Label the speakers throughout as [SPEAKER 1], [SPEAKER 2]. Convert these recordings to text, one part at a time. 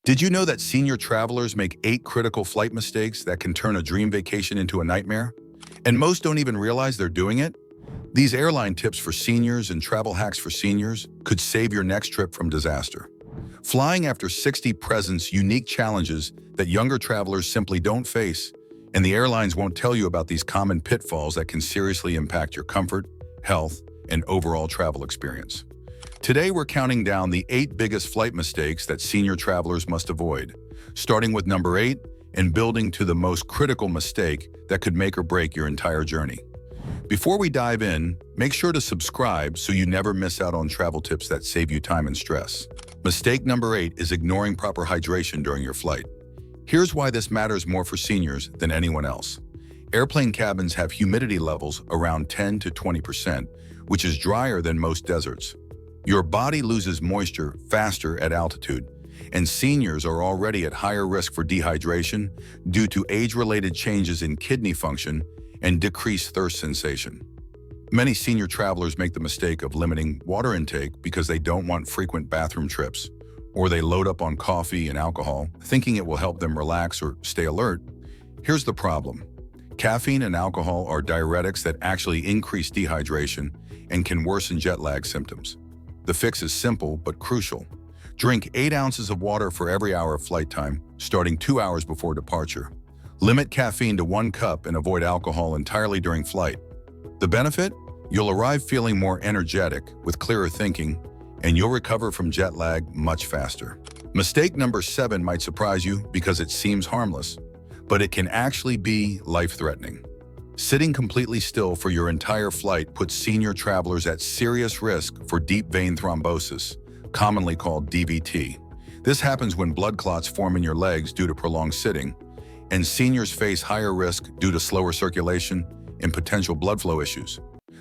[SPEAKER 1] Did you know that senior travelers make 8 critical flight mistakes that can turn a dream vacation into a nightmare? And most don't even realize they're doing it? These airline tips for seniors and travel hacks for seniors could save your next trip from disaster. Flying after 60 presents unique challenges that younger travelers simply don't face, and the airlines won't tell you about these common pitfalls that can seriously impact your comfort, health, and overall travel experience. Today, we're counting down the 8 biggest flight mistakes that senior travelers must avoid, starting with number 8 and building to the most critical mistake that could make or break your entire journey. Before we dive in, make sure to subscribe so you never miss out on travel tips that save you time and stress. Mistake number 8 is ignoring proper hydration during your flight. Here's why this matters more for seniors than anyone else. Airplane cabins have humidity levels around 10 to 20%, which is drier than most deserts. Your body loses moisture faster at altitude, and seniors are already at higher risk for dehydration due to age-related changes in kidney function and decreased thirst sensation. Many senior travelers make the mistake of limiting water intake because they don't want frequent bathroom trips, or they load up on coffee and alcohol, thinking it will help them relax or stay alert. Here's the problem. Caffeine and alcohol are diuretics that actually increase dehydration and can worsen jet lag symptoms. The fix is simple but crucial. Drink 8 ounces of water for every hour of flight time, starting 2 hours before departure. Limit caffeine to 1 cup and avoid alcohol entirely during flight. The benefit? You'll arrive feeling more energetic, with clearer thinking, and you'll recover from jet lag much faster. Mistake number 7 might surprise you because it seems harmless, but it can actually be life-threatening. Sitting completely still for your entire flight puts senior travelers at serious risk for deep vein thrombosis, commonly called DVT. This happens when blood clots form in your legs due to prolonged sitting, and seniors face higher risk due to slower circulation and potential blood flow issues.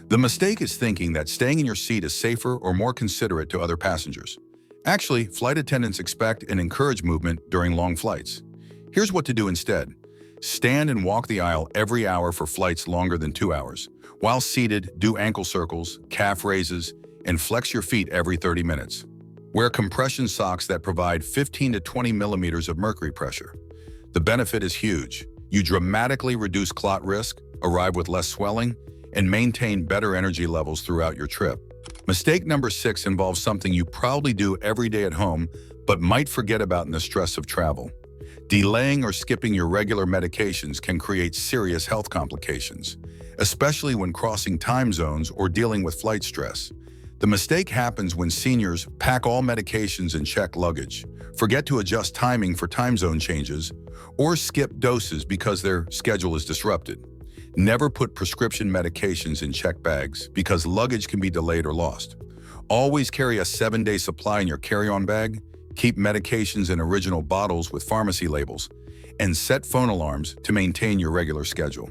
[SPEAKER 1] The mistake is thinking that staying in your seat is safer or more considerate to other passengers. Actually, flight attendants expect and encourage movement during long flights. Here's what to do instead. Stand and walk the aisle every hour for flights longer than 2 hours. While seated, do ankle circles, calf raises, and flex your feet every 30 minutes. Wear compression socks that provide 15 to 20 millimeters of mercury pressure. The benefit is huge. You dramatically reduce clot risk, arrive with less swelling, and maintain better energy levels throughout your trip. Mistake number 6 involves something you probably do every day at home, but might forget about in the stress of travel. Delaying or skipping your regular medications can create serious health complications, especially when crossing time zones or dealing with flight stress. The mistake happens when seniors pack all medications and check luggage, forget to adjust timing for time zone changes, or skip doses because their schedule is disrupted. Never put prescription medications in checked bags because luggage can be delayed or lost. Always carry a 7-day supply in your carry-on bag. Keep medications in original bottles with pharmacy labels, and set phone alarms to maintain your regular schedule.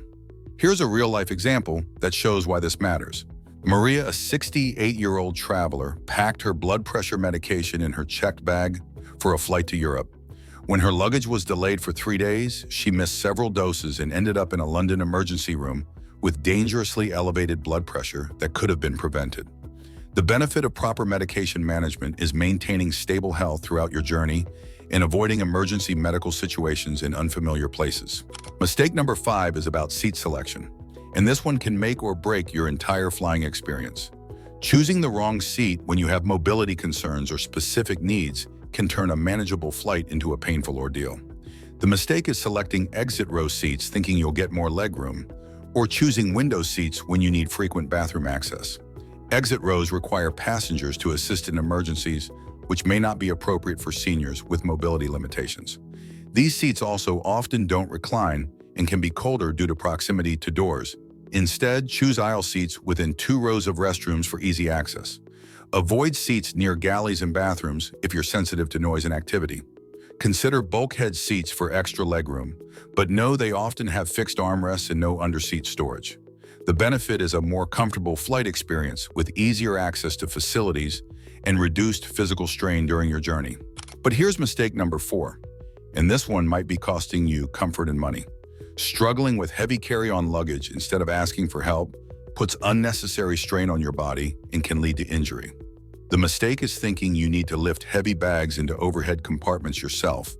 [SPEAKER 1] Here's a real-life example that shows why this matters. Maria, a 68-year-old traveler, packed her blood pressure medication in her checked bag for a flight to Europe. When her luggage was delayed for 3 days, she missed several doses and ended up in a London emergency room with dangerously elevated blood pressure that could have been prevented. The benefit of proper medication management is maintaining stable health throughout your journey and avoiding emergency medical situations in unfamiliar places. Mistake number 5 is about seat selection, and this one can make or break your entire flying experience. Choosing the wrong seat when you have mobility concerns or specific needs can turn a manageable flight into a painful ordeal. The mistake is selecting exit row seats thinking you'll get more legroom, or choosing window seats when you need frequent bathroom access. Exit rows require passengers to assist in emergencies, which may not be appropriate for seniors with mobility limitations. These seats also often don't recline and can be colder due to proximity to doors. Instead, choose aisle seats within 2 rows of restrooms for easy access. Avoid seats near galleys and bathrooms if you're sensitive to noise and activity. Consider bulkhead seats for extra legroom, but know they often have fixed armrests and no underseat storage. The benefit is a more comfortable flight experience with easier access to facilities and reduced physical strain during your journey. But here's mistake number 4, and this one might be costing you comfort and money. Struggling with heavy carry-on luggage instead of asking for help puts unnecessary strain on your body and can lead to injury. The mistake is thinking you need to lift heavy bags into overhead compartments yourself,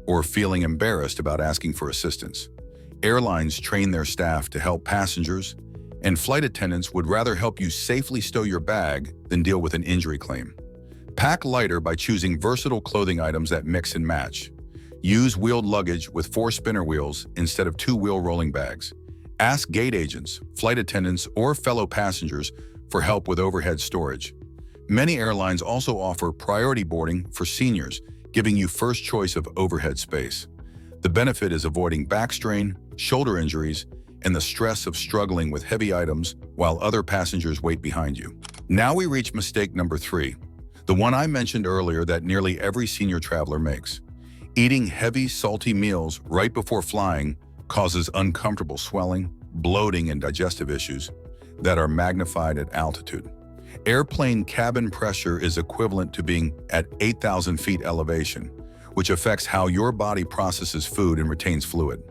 [SPEAKER 1] or feeling embarrassed about asking for assistance. Airlines train their staff to help passengers, and flight attendants would rather help you safely stow your bag than deal with an injury claim. Pack lighter by choosing versatile clothing items that mix and match. Use wheeled luggage with 4 spinner wheels instead of 2-wheel rolling bags. Ask gate agents, flight attendants, or fellow passengers for help with overhead storage. Many airlines also offer priority boarding for seniors, giving you first choice of overhead space. The benefit is avoiding back strain, shoulder injuries, and the stress of struggling with heavy items while other passengers wait behind you. Now we reach mistake number 3, the one I mentioned earlier that nearly every senior traveler makes. Eating heavy, salty meals right before flying causes uncomfortable swelling, bloating, and digestive issues that are magnified at altitude. Airplane cabin pressure is equivalent to being at 8,000 feet elevation, which affects how your body processes food and retains fluid.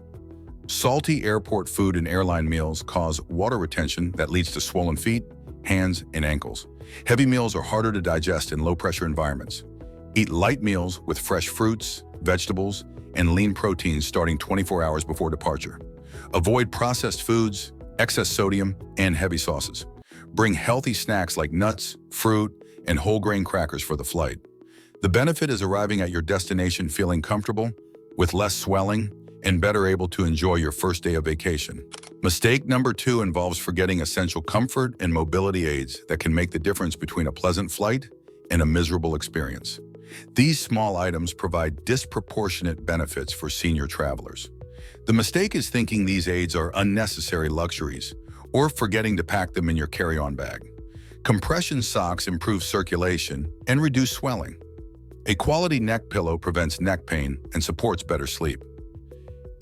[SPEAKER 1] Salty airport food and airline meals cause water retention that leads to swollen feet, hands, and ankles. Heavy meals are harder to digest in low-pressure environments. Eat light meals with fresh fruits, vegetables, and lean proteins starting 24 hours before departure. Avoid processed foods, excess sodium, and heavy sauces. Bring healthy snacks like nuts, fruit, and whole grain crackers for the flight. The benefit is arriving at your destination feeling comfortable, with less swelling, and better able to enjoy your first day of vacation. Mistake number 2 involves forgetting essential comfort and mobility aids that can make the difference between a pleasant flight and a miserable experience. These small items provide disproportionate benefits for senior travelers. The mistake is thinking these aids are unnecessary luxuries, or forgetting to pack them in your carry-on bag. Compression socks improve circulation and reduce swelling. A quality neck pillow prevents neck pain and supports better sleep.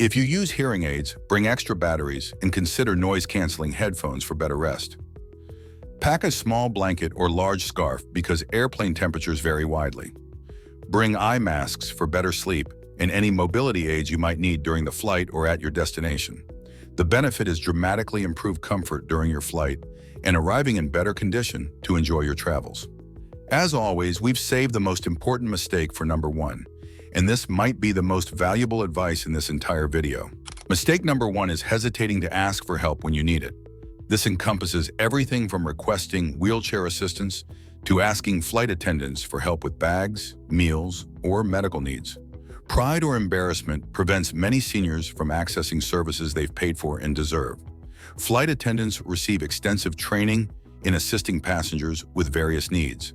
[SPEAKER 1] If you use hearing aids, bring extra batteries and consider noise-canceling headphones for better rest. Pack a small blanket or large scarf because airplane temperatures vary widely. Bring eye masks for better sleep and any mobility aids you might need during the flight or at your destination. The benefit is dramatically improved comfort during your flight and arriving in better condition to enjoy your travels. As always, we've saved the most important mistake for number 1, and this might be the most valuable advice in this entire video. Mistake number 1 is hesitating to ask for help when you need it. This encompasses everything from requesting wheelchair assistance to asking flight attendants for help with bags, meals, or medical needs. Pride or embarrassment prevents many seniors from accessing services they've paid for and deserve. Flight attendants receive extensive training in assisting passengers with various needs.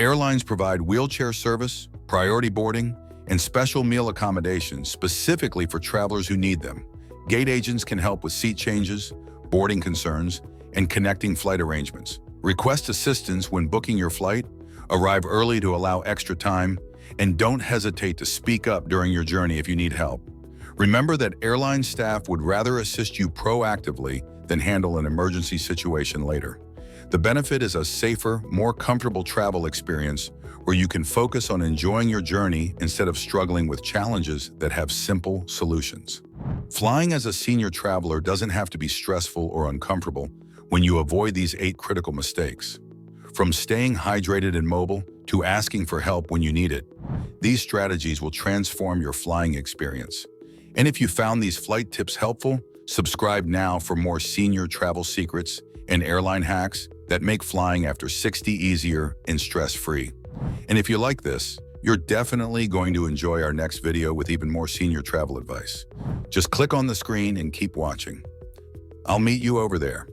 [SPEAKER 1] Airlines provide wheelchair service, priority boarding, and special meal accommodations specifically for travelers who need them. Gate agents can help with seat changes, boarding concerns, and connecting flight arrangements. Request assistance when booking your flight, arrive early to allow extra time, and don't hesitate to speak up during your journey if you need help. Remember that airline staff would rather assist you proactively than handle an emergency situation later. The benefit is a safer, more comfortable travel experience where you can focus on enjoying your journey instead of struggling with challenges that have simple solutions. Flying as a senior traveler doesn't have to be stressful or uncomfortable when you avoid these 8 critical mistakes. From staying hydrated and mobile to asking for help when you need it, these strategies will transform your flying experience. And if you found these flight tips helpful, subscribe now for more senior travel secrets and airline hacks that make flying after 60 easier and stress-free. And if you like this, you're definitely going to enjoy our next video with even more senior travel advice. Just click on the screen and keep watching. I'll meet you over there.